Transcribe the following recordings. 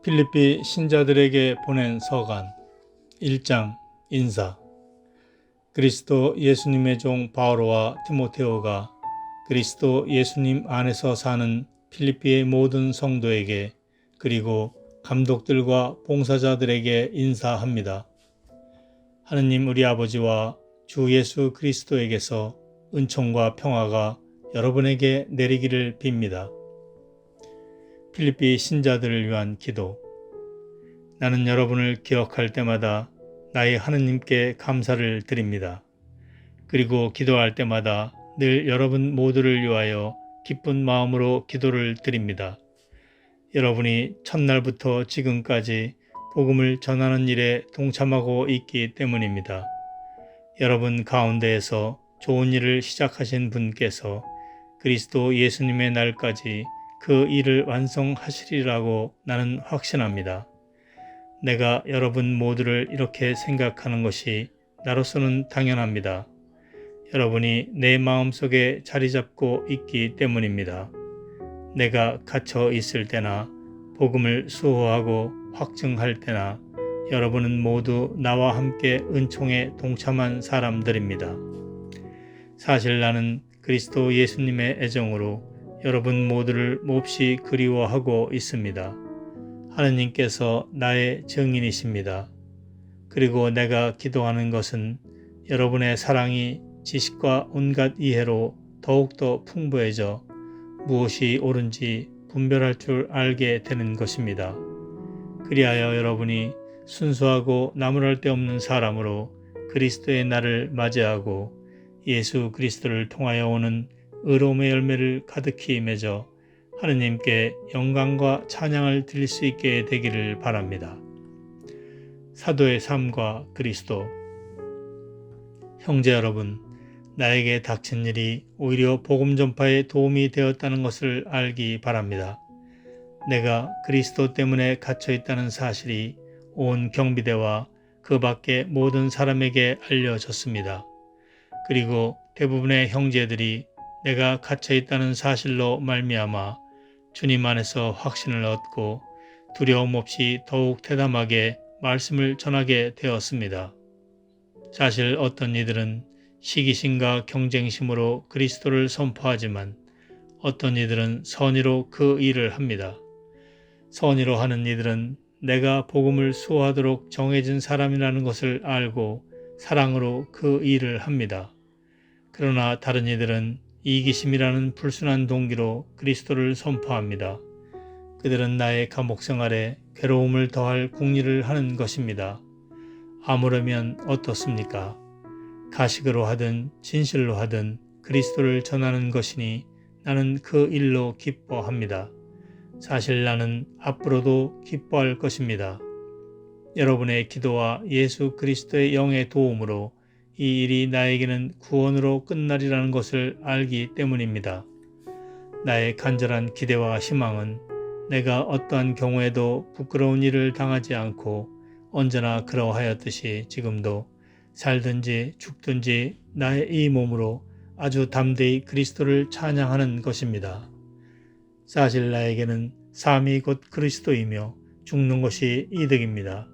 필리피 신자들에게 보낸 서간 1장 인사. 그리스도 예수님의 종 바오로와 디모데오가 그리스도 예수님 안에서 사는 필리피의 모든 성도에게 그리고 감독들과 봉사자들에게 인사합니다. 하느님 우리 아버지와 주 예수 그리스도에게서 은총과 평화가 여러분에게 내리기를 빕니다. 필리피 신자들을 위한 기도. 나는 여러분을 기억할 때마다 나의 하느님께 감사를 드립니다. 그리고 기도할 때마다 늘 여러분 모두를 위하여 기쁜 마음으로 기도를 드립니다. 여러분이 첫날부터 지금까지 복음을 전하는 일에 동참하고 있기 때문입니다. 여러분 가운데에서 좋은 일을 시작하신 분께서 그리스도 예수님의 날까지 그 일을 완성하시리라고 나는 확신합니다. 내가 여러분 모두를 이렇게 생각하는 것이 나로서는 당연합니다. 여러분이 내 마음속에 자리 잡고 있기 때문입니다. 내가 갇혀 있을 때나 복음을 수호하고 확증할 때나 여러분은 모두 나와 함께 은총에 동참한 사람들입니다. 사실 나는 그리스도 예수님의 애정으로 여러분 모두를 몹시 그리워하고 있습니다. 하느님께서 나의 증인이십니다. 그리고 내가 기도하는 것은 여러분의 사랑이 지식과 온갖 이해로 더욱더 풍부해져 무엇이 옳은지 분별할 줄 알게 되는 것입니다. 그리하여 여러분이 순수하고 나무랄 데 없는 사람으로 그리스도의 날을 맞이하고 예수 그리스도를 통하여 오는 의로움의 열매를 가득히 맺어 하느님께 영광과 찬양을 드릴 수 있게 되기를 바랍니다. 사도의 삶과 그리스도. 형제 여러분, 나에게 닥친 일이 오히려 복음 전파에 도움이 되었다는 것을 알기 바랍니다. 내가 그리스도 때문에 갇혀 있다는 사실이 온 경비대와 그 밖의 모든 사람에게 알려졌습니다. 그리고 대부분의 형제들이 내가 갇혀 있다는 사실로 말미암아 주님 안에서 확신을 얻고 두려움 없이 더욱 대담하게 말씀을 전하게 되었습니다. 사실 어떤 이들은 시기심과 경쟁심으로 그리스도를 선포하지만 어떤 이들은 선의로 그 일을 합니다. 선의로 하는 이들은 내가 복음을 수호하도록 정해진 사람이라는 것을 알고 사랑으로 그 일을 합니다. 그러나 다른 이들은 이기심이라는 불순한 동기로 그리스도를 선포합니다. 그들은 나의 감옥 생활에 괴로움을 더할 궁리를 하는 것입니다. 아무르면 어떻습니까? 가식으로 하든 진실로 하든 그리스도를 전하는 것이니 나는 그 일로 기뻐합니다. 사실 나는 앞으로도 기뻐할 것입니다. 여러분의 기도와 예수 그리스도의 영의 도움으로 이 일이 나에게는 구원으로 끝나리라는 것을 알기 때문입니다. 나의 간절한 기대와 희망은 내가 어떠한 경우에도 부끄러운 일을 당하지 않고 언제나 그러하였듯이 지금도 살든지 죽든지 나의 이 몸으로 아주 담대히 그리스도를 찬양하는 것입니다. 사실 나에게는 삶이 곧 그리스도이며 죽는 것이 이득입니다.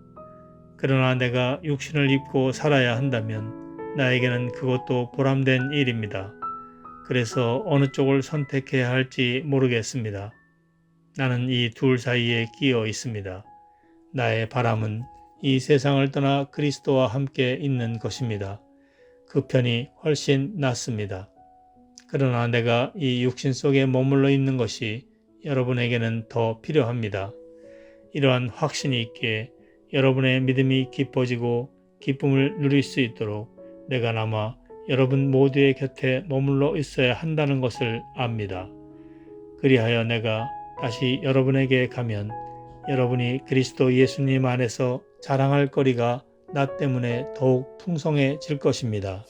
그러나 내가 육신을 입고 살아야 한다면 나에게는 그것도 보람된 일입니다. 그래서 어느 쪽을 선택해야 할지 모르겠습니다. 나는 이 둘 사이에 끼어 있습니다. 나의 바람은 이 세상을 떠나 그리스도와 함께 있는 것입니다. 그 편이 훨씬 낫습니다. 그러나 내가 이 육신 속에 머물러 있는 것이 여러분에게는 더 필요합니다. 이러한 확신이 있기에 여러분의 믿음이 깊어지고 기쁨을 누릴 수 있도록 내가 남아 여러분 모두의 곁에 머물러 있어야 한다는 것을 압니다. 그리하여 내가 다시 여러분에게 가면 여러분이 그리스도 예수님 안에서 자랑할 거리가 나 때문에 더욱 풍성해질 것입니다.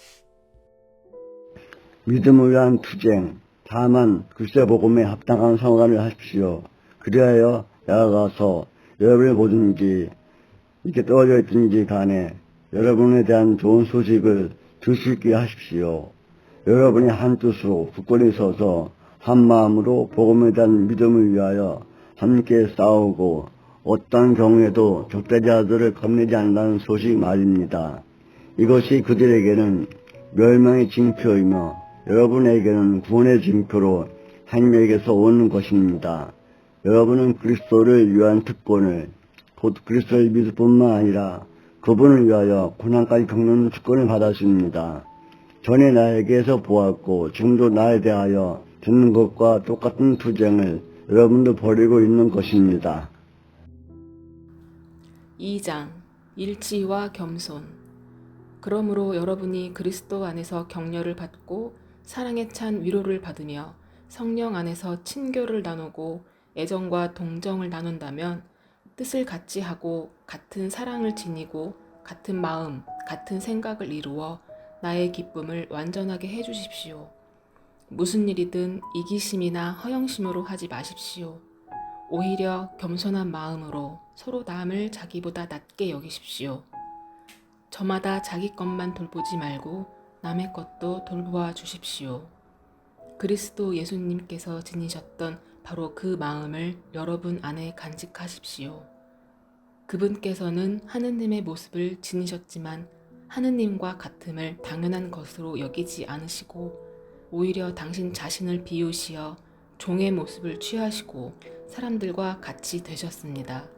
믿음을 위한 투쟁, 다만 그리스도의 복음에 합당한 생활을 하십시오. 그리하여 나아가서 여러분의 모든 일이 이렇게 떨어져 있든지 간에 여러분에 대한 좋은 소식을 들을 수 있게 하십시오. 여러분이 한뜻으로 굳건히 서서 한마음으로 복음에 대한 믿음을 위하여 함께 싸우고 어떠한 경우에도 적대자들을 겁내지 않는다는 소식 말입니다. 이것이 그들에게는 멸망의 징표이며 여러분에게는 구원의 징표로 하나님에게서 오는 것입니다. 여러분은 그리스도를 위한 특권을, 곧 그리스도를 믿을 뿐만 아니라 그분을 위하여 고난까지 겪는 특권을 받았습니다. 전에 나에게서 보았고 지금도 나에 대하여 듣는 것과 똑같은 투쟁을 여러분도 벌이고 있는 것입니다. 2장 일치와 겸손. 그러므로 여러분이 그리스도 안에서 격려를 받고 사랑에 찬 위로를 받으며 성령 안에서 친교를 나누고 애정과 동정을 나눈다면 뜻을 같이 하고 같은 사랑을 지니고 같은 마음, 같은 생각을 이루어 나의 기쁨을 완전하게 해주십시오. 무슨 일이든 이기심이나 허영심으로 하지 마십시오. 오히려 겸손한 마음으로 서로 남을 자기보다 낮게 여기십시오. 저마다 자기 것만 돌보지 말고 남의 것도 돌보아 주십시오. 그리스도 예수님께서 지니셨던 바로 그 마음을 여러분 안에 간직하십시오. 그분께서는 하느님의 모습을 지니셨지만 하느님과 같음을 당연한 것으로 여기지 않으시고 오히려 당신 자신을 비우시어 종의 모습을 취하시고 사람들과 같이 되셨습니다.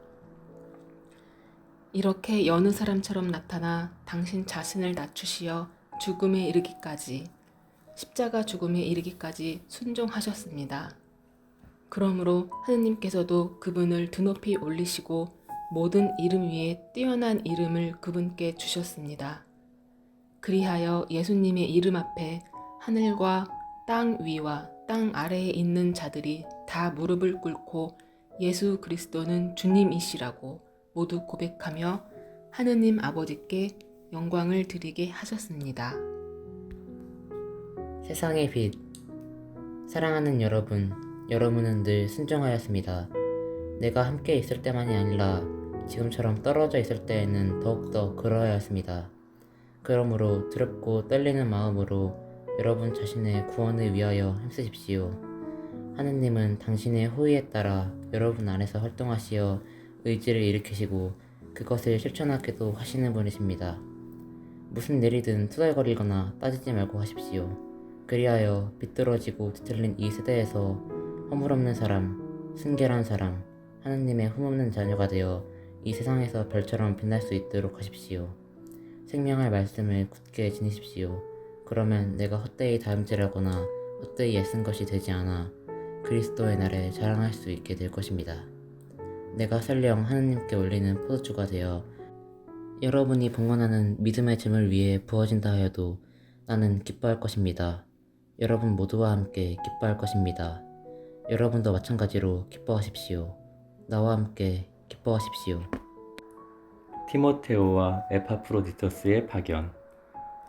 이렇게 여느 사람처럼 나타나 당신 자신을 낮추시어 죽음에 이르기까지, 십자가 죽음에 이르기까지 순종하셨습니다. 그러므로 하느님께서도 그분을 드높이 올리시고 모든 이름 위에 뛰어난 이름을 그분께 주셨습니다. 그리하여 예수님의 이름 앞에 하늘과 땅 위와 땅 아래에 있는 자들이 다 무릎을 꿇고 예수 그리스도는 주님이시라고 모두 고백하며 하느님 아버지께 영광을 드리게 하셨습니다. 세상의 빛. 사랑하는 여러분, 여러분은 늘 순종하였습니다. 내가 함께 있을 때만이 아니라 지금처럼 떨어져 있을 때에는 더욱더 그러하였습니다. 그러므로 두렵고 떨리는 마음으로 여러분 자신의 구원을 위하여 힘쓰십시오. 하느님은 당신의 호의에 따라 여러분 안에서 활동하시어 의지를 일으키시고 그것을 실천하기도 하시는 분이십니다. 무슨 일이든 투덜거리거나 따지지 말고 하십시오. 그리하여 비뚤어지고 뒤틀린 이 세대에서 허물없는 사람, 순결한 사람, 하느님의 흠없는 자녀가 되어 이 세상에서 별처럼 빛날 수 있도록 하십시오. 생명할 말씀을 굳게 지니십시오. 그러면 내가 헛되이 다름질하거나 헛되이 애쓴 것이 되지 않아 그리스도의 날에 자랑할 수 있게 될 것입니다. 내가 설령 하느님께 올리는 포도주가 되어 여러분이 봉헌하는 믿음의 짐을 위해 부어진다 하여도 나는 기뻐할 것입니다. 여러분 모두와 함께 기뻐할 것입니다. 여러분도 마찬가지로 기뻐하십시오. 나와 함께 기뻐하십시오. 티모테오와 에파프로디토스의 파견.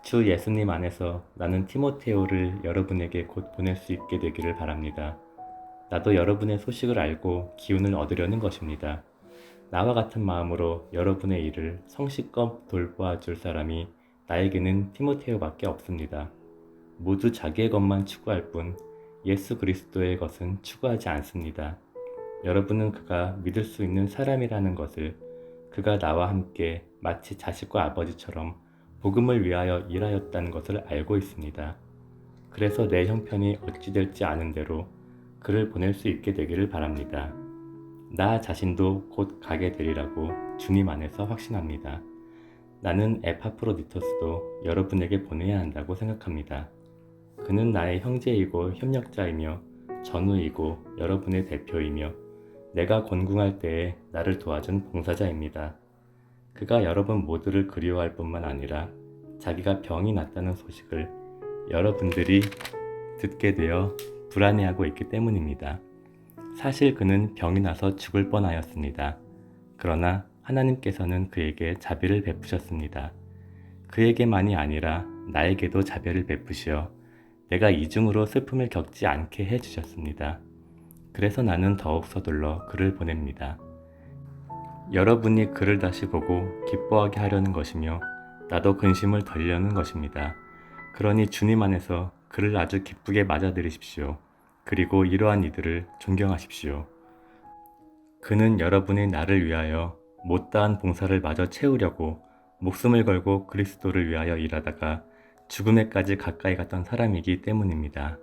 주 예수님 안에서 나는 티모테오를 여러분에게 곧 보낼 수 있게 되기를 바랍니다. 나도 여러분의 소식을 알고 기운을 얻으려는 것입니다. 나와 같은 마음으로 여러분의 일을 성실껏 돌보아 줄 사람이 나에게는 티모테오밖에 없습니다. 모두 자기의 것만 추구할 뿐 예수 그리스도의 것은 추구하지 않습니다. 여러분은 그가 믿을 수 있는 사람이라는 것을, 그가 나와 함께 마치 자식과 아버지처럼 복음을 위하여 일하였다는 것을 알고 있습니다. 그래서 내 형편이 어찌 될지 아는 대로 그를 보낼 수 있게 되기를 바랍니다. 나 자신도 곧 가게 되리라고 주님 안에서 확신합니다. 나는 에파프로디토스도 여러분에게 보내야 한다고 생각합니다. 그는 나의 형제이고 협력자이며 전우이고 여러분의 대표이며 내가 곤궁할 때에 나를 도와준 봉사자입니다. 그가 여러분 모두를 그리워할 뿐만 아니라 자기가 병이 났다는 소식을 여러분들이 듣게 되어 불안해하고 있기 때문입니다. 사실 그는 병이 나서 죽을 뻔하였습니다. 그러나 하나님께서는 그에게 자비를 베푸셨습니다. 그에게만이 아니라 나에게도 자비를 베푸시어 내가 이중으로 슬픔을 겪지 않게 해주셨습니다. 그래서 나는 더욱 서둘러 그를 보냅니다. 여러분이 그를 다시 보고 기뻐하게 하려는 것이며 나도 근심을 덜려는 것입니다. 그러니 주님 안에서 그를 아주 기쁘게 맞아들이십시오. 그리고 이러한 이들을 존경하십시오. 그는 여러분이 나를 위하여 못다한 봉사를 마저 채우려고 목숨을 걸고 그리스도를 위하여 일하다가 죽음에까지 가까이 갔던 사람이기 때문입니다.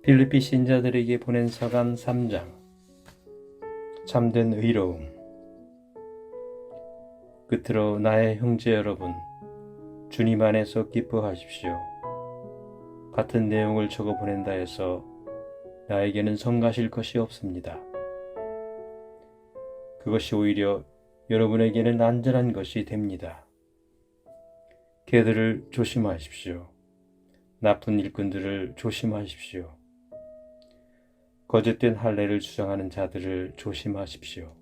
빌립비 신자들에게 보낸 서간 3장. 참된 의로움. 끝으로 나의 형제 여러분, 주님 안에서 기뻐하십시오. 같은 내용을 적어 보낸다 해서 나에게는 성가실 것이 없습니다. 그것이 오히려 여러분에게는 안전한 것이 됩니다. 개들을 조심하십시오. 나쁜 일꾼들을 조심하십시오. 거짓된 할례를 주장하는 자들을 조심하십시오.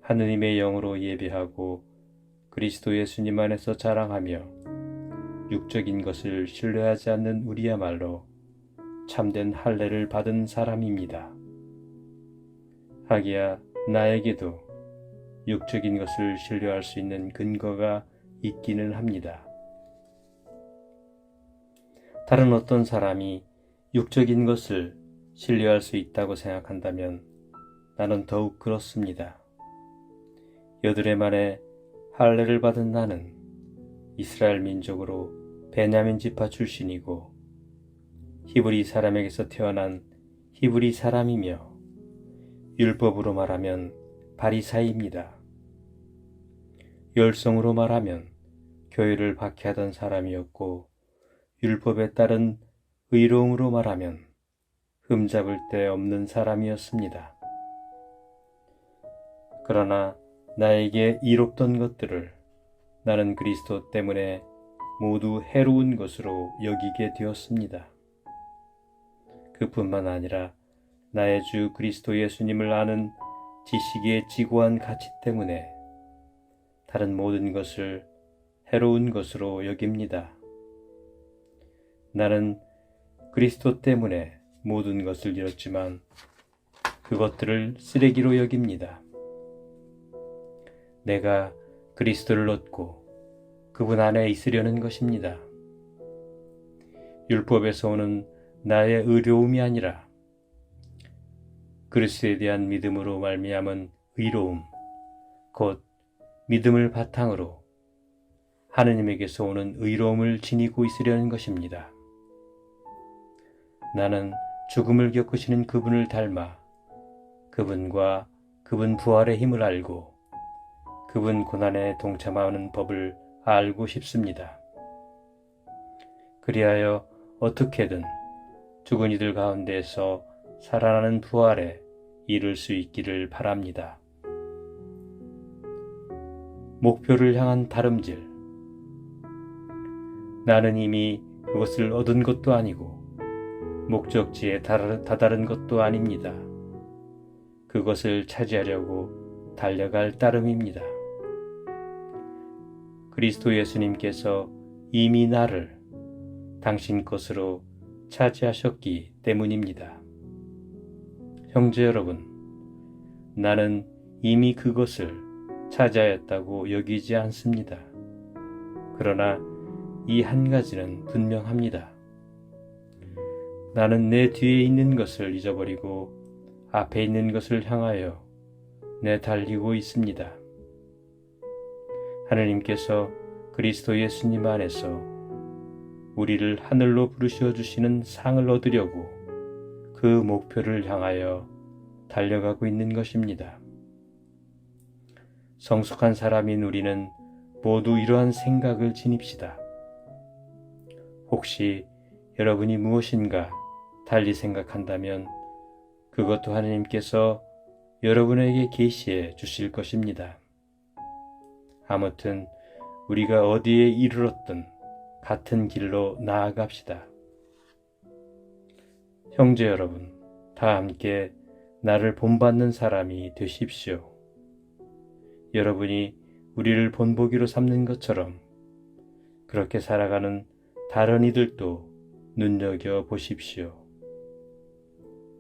하느님의 영으로 예배하고 그리스도 예수님 안에서 자랑하며 육적인 것을 신뢰하지 않는 우리야말로 참된 할례를 받은 사람입니다. 하기야 나에게도 육적인 것을 신뢰할 수 있는 근거가 있기는 합니다. 다른 어떤 사람이 육적인 것을 신뢰할 수 있다고 생각한다면 나는 더욱 그렇습니다. 여드레 만에 할례를 받은 나는 이스라엘 민족으로 베냐민 지파 출신이고 히브리 사람에게서 태어난 히브리 사람이며 율법으로 말하면 바리사이입니다. 열성으로 말하면 교회를 박해하던 사람이었고 율법에 따른 의로움으로 말하면 흠잡을 데 없는 사람이었습니다. 그러나 나에게 이롭던 것들을 나는 그리스도 때문에 모두 해로운 것으로 여기게 되었습니다. 그뿐만 아니라 나의 주 그리스도 예수님을 아는 지식의 지고한 가치 때문에 다른 모든 것을 해로운 것으로 여깁니다. 나는 그리스도 때문에 모든 것을 잃었지만 그것들을 쓰레기로 여깁니다. 내가 그리스도를 얻고 그분 안에 있으려는 것입니다. 율법에서 오는 나의 의로움이 아니라 그리스도에 대한 믿음으로 말미암은 의로움, 곧 믿음을 바탕으로 하느님에게서 오는 의로움을 지니고 있으려는 것입니다. 나는 죽음을 겪으시는 그분을 닮아 그분과 그분 부활의 힘을 알고 그분 고난에 동참하는 법을 알고 싶습니다. 그리하여 어떻게든 죽은 이들 가운데에서 살아나는 부활에 이룰 수 있기를 바랍니다. 목표를 향한 다름질. 나는 이미 그것을 얻은 것도 아니고 목적지에 다다른 것도 아닙니다. 그것을 차지하려고 달려갈 따름입니다. 그리스도 예수님께서 이미 나를 당신 것으로 차지하셨기 때문입니다. 형제 여러분, 나는 이미 그것을 차지하였다고 여기지 않습니다. 그러나 이 한 가지는 분명합니다. 나는 내 뒤에 있는 것을 잊어버리고 앞에 있는 것을 향하여 내달리고 있습니다. 하느님께서 그리스도 예수님 안에서 우리를 하늘로 부르셔 주시는 상을 얻으려고 그 목표를 향하여 달려가고 있는 것입니다. 성숙한 사람인 우리는 모두 이러한 생각을 지닙시다. 혹시 여러분이 무엇인가 달리 생각한다면 그것도 하느님께서 여러분에게 계시해 주실 것입니다. 아무튼 우리가 어디에 이르렀든 같은 길로 나아갑시다. 형제 여러분, 다 함께 나를 본받는 사람이 되십시오. 여러분이 우리를 본보기로 삼는 것처럼 그렇게 살아가는 다른 이들도 눈여겨보십시오.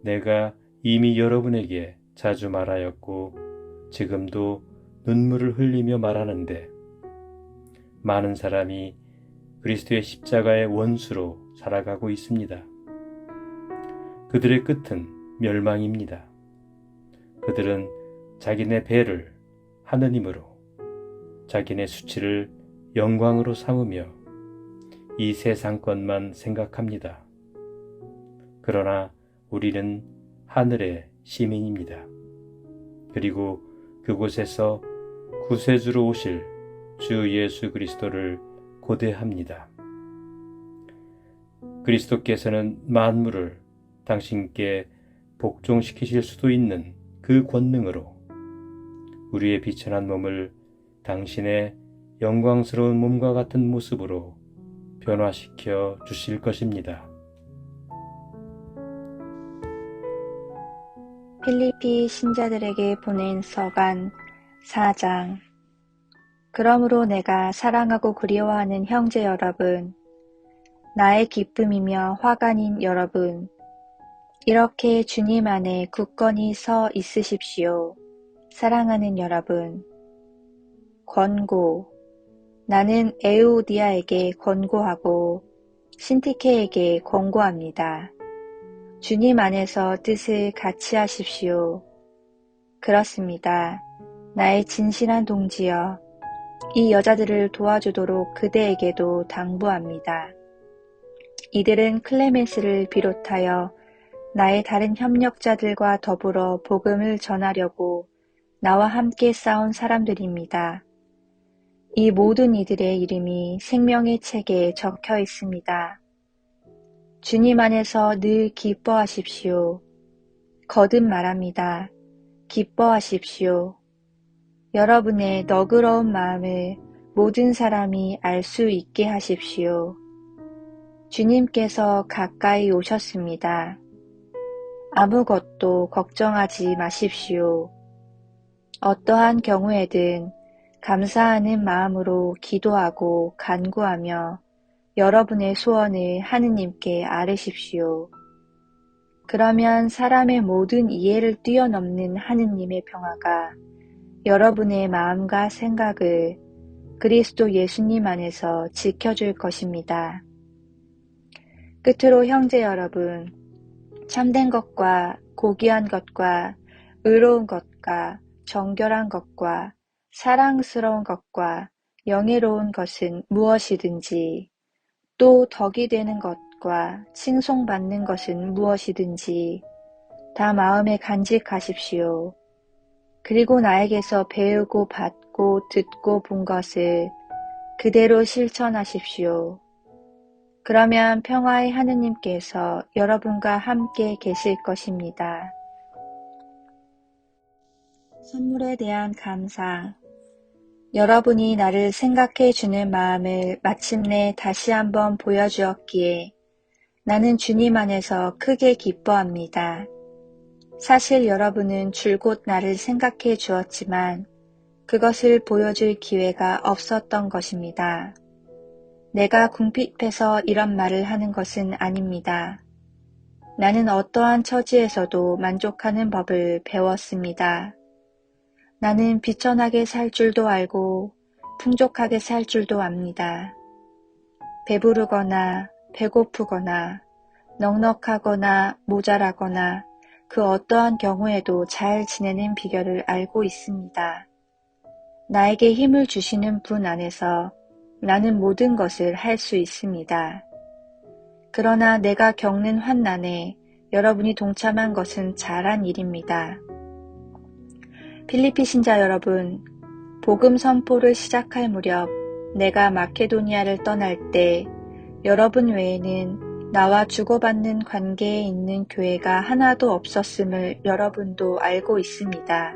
내가 이미 여러분에게 자주 말하였고 지금도 눈물을 흘리며 말하는데 많은 사람이 그리스도의 십자가의 원수로 살아가고 있습니다. 그들의 끝은 멸망입니다. 그들은 자기네 배를 하느님으로, 자기네 수치를 영광으로 삼으며 이 세상 것만 생각합니다. 그러나 우리는 하늘의 시민입니다. 그리고 그곳에서 구세주로 오실 주 예수 그리스도를 고대합니다. 그리스도께서는 만물을 당신께 복종시키실 수도 있는 그 권능으로 우리의 비천한 몸을 당신의 영광스러운 몸과 같은 모습으로 변화시켜 주실 것입니다. 필리피 신자들에게 보낸 서간 4장. 그러므로 내가 사랑하고 그리워하는 형제 여러분, 나의 기쁨이며 화관인 여러분, 이렇게 주님 안에 굳건히 서 있으십시오. 사랑하는 여러분, 권고. 나는 에우디아에게 권고하고 신티케에게 권고합니다. 주님 안에서 뜻을 같이 하십시오. 그렇습니다. 나의 진실한 동지여, 이 여자들을 도와주도록 그대에게도 당부합니다. 이들은 클레멘스를 비롯하여 나의 다른 협력자들과 더불어 복음을 전하려고 나와 함께 싸운 사람들입니다. 이 모든 이들의 이름이 생명의 책에 적혀 있습니다. 주님 안에서 늘 기뻐하십시오. 거듭 말합니다. 기뻐하십시오. 여러분의 너그러운 마음을 모든 사람이 알 수 있게 하십시오. 주님께서 가까이 오셨습니다. 아무것도 걱정하지 마십시오. 어떠한 경우에든 감사하는 마음으로 기도하고 간구하며 여러분의 소원을 하느님께 아뢰십시오. 그러면 사람의 모든 이해를 뛰어넘는 하느님의 평화가 여러분의 마음과 생각을 그리스도 예수님 안에서 지켜줄 것입니다. 끝으로 형제 여러분, 참된 것과 고귀한 것과 의로운 것과 정결한 것과 사랑스러운 것과 영예로운 것은 무엇이든지 또 덕이 되는 것과 칭송받는 것은 무엇이든지 다 마음에 간직하십시오. 그리고 나에게서 배우고 받고 듣고 본 것을 그대로 실천하십시오. 그러면 평화의 하느님께서 여러분과 함께 계실 것입니다. 선물에 대한 감사. 여러분이 나를 생각해 주는 마음을 마침내 다시 한번 보여주었기에 나는 주님 안에서 크게 기뻐합니다. 사실 여러분은 줄곧 나를 생각해 주었지만 그것을 보여줄 기회가 없었던 것입니다. 내가 궁핍해서 이런 말을 하는 것은 아닙니다. 나는 어떠한 처지에서도 만족하는 법을 배웠습니다. 나는 비천하게 살 줄도 알고 풍족하게 살 줄도 압니다. 배부르거나 배고프거나 넉넉하거나 모자라거나 그 어떠한 경우에도 잘 지내는 비결을 알고 있습니다. 나에게 힘을 주시는 분 안에서 나는 모든 것을 할 수 있습니다. 그러나 내가 겪는 환난에 여러분이 동참한 것은 잘한 일입니다. 필리피 신자 여러분, 복음 선포를 시작할 무렵 내가 마케도니아를 떠날 때 여러분 외에는 나와 주고받는 관계에 있는 교회가 하나도 없었음을 여러분도 알고 있습니다.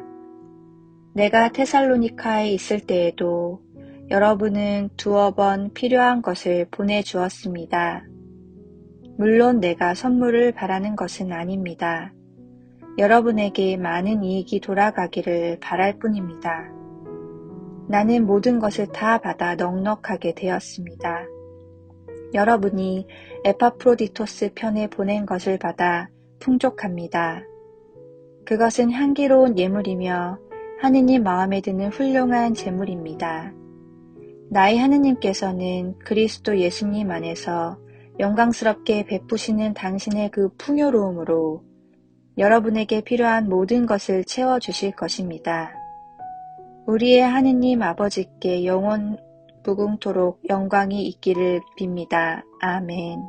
내가 테살로니카에 있을 때에도 여러분은 두어 번 필요한 것을 보내주었습니다. 물론 내가 선물을 바라는 것은 아닙니다. 여러분에게 많은 이익이 돌아가기를 바랄 뿐입니다. 나는 모든 것을 다 받아 넉넉하게 되었습니다. 여러분이 에파프로디토스 편에 보낸 것을 받아 풍족합니다. 그것은 향기로운 예물이며 하느님 마음에 드는 훌륭한 제물입니다. 나의 하느님께서는 그리스도 예수님 안에서 영광스럽게 베푸시는 당신의 그 풍요로움으로 여러분에게 필요한 모든 것을 채워주실 것입니다. 우리의 하느님 아버지께 영원 무궁토록 영광이 있기를 빕니다. 아멘.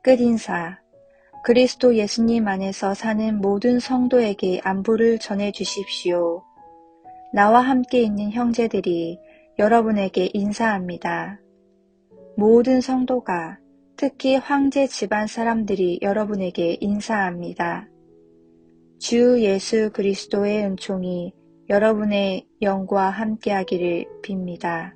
끝인사. 그리스도 예수님 안에서 사는 모든 성도에게 안부를 전해 주십시오. 나와 함께 있는 형제들이 여러분에게 인사합니다. 모든 성도가 특히 황제 집안 사람들이 여러분에게 인사합니다. 주 예수 그리스도의 은총이 여러분의 영과 함께하기를 빕니다.